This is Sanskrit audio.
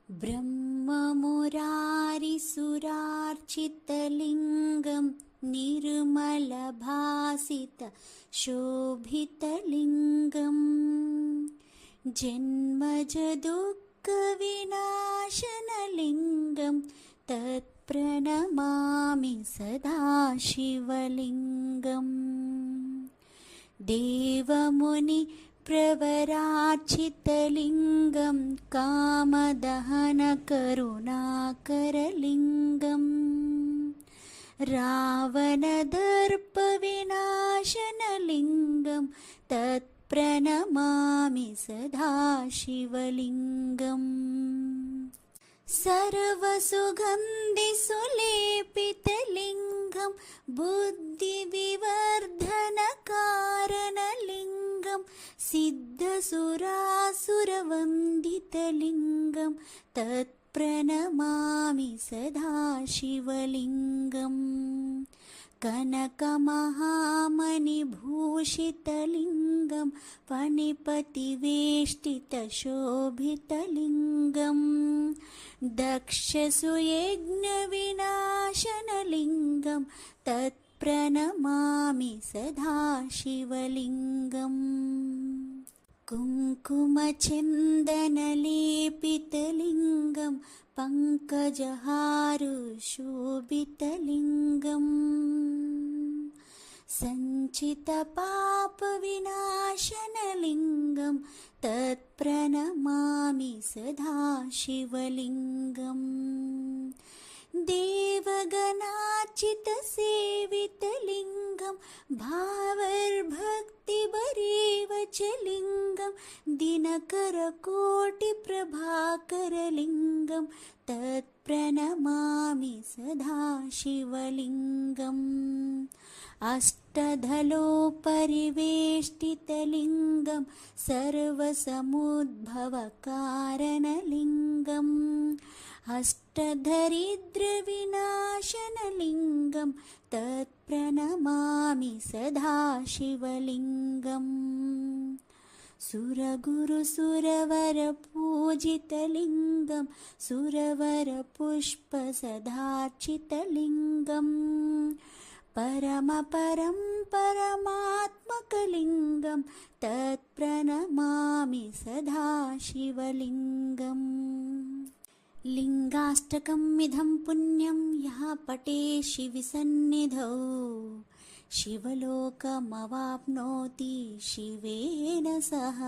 ब्रह्ममुरारिसुरार्चितलिङ्गं निर्मलभासितशोभितलिङ्गम् जन्मजदुःखविनाशनलिङ्गं तत्प्रणमामि सदा शिवलिङ्गम् देवमुनिप्रवरार्चितलिङ्गं कामदहनकरुणाकरलिङ्गम् रावणदर्पविनाशनलिङ्गं तत्प्रणमामि सदा शिवलिङ्गम् सर्वसुगन्धिसुलेपितलिङ्गं बुद्धिविवर्धनकारणलिङ्गं सिद्धसुरासुरवन्दितलिङ्गं तत्प्रणमामि सदा शिवलिङ्गम् कनकमहामणिभूषितलिङ्गं फणिपतिवेष्टितशोभितलिङ्गम् दक्षसुयज्ञविनाशनलिङ्गं तत्प्रणमामि सदा शिवलिङ्गम् कुङ्कुमचन्दनलेपितलिङ्गं पङ्कजहारुशोभितलिङ्गम् सञ्चितपापविनाशनलिङ्गं तत्प्रणमामि सदा शिवलिङ्गम् देवगणार्चितसेवितलिङ्गं भावर्भक्तिभरेव च लिङ्गं दिनकरकोटिप्रभाकरलिङ्गं तत्प्रणमामि सदा शिवलिङ्गम् अष्टदलोपरिवेष्टितलिङ्गं सर्वसमुद्भवकारणलिङ्गम् अष्टदरिद्रविनाशनलिङ्गं तत्प्रणमामि सदा शिवलिङ्गम् सुरगुरुसुरवरपूजितलिङ्गं सुरवरपुष्पसदार्चितलिङ्गम् परमपरं परमात्मकलिङ्गं तत्प्रणमामि सदा शिवलिङ्गम् लिङ्गाष्टकमिदं पुण्यं यः पठे शिवसन्निधौ शिवलोकमवाप्नोति शिवेन सह।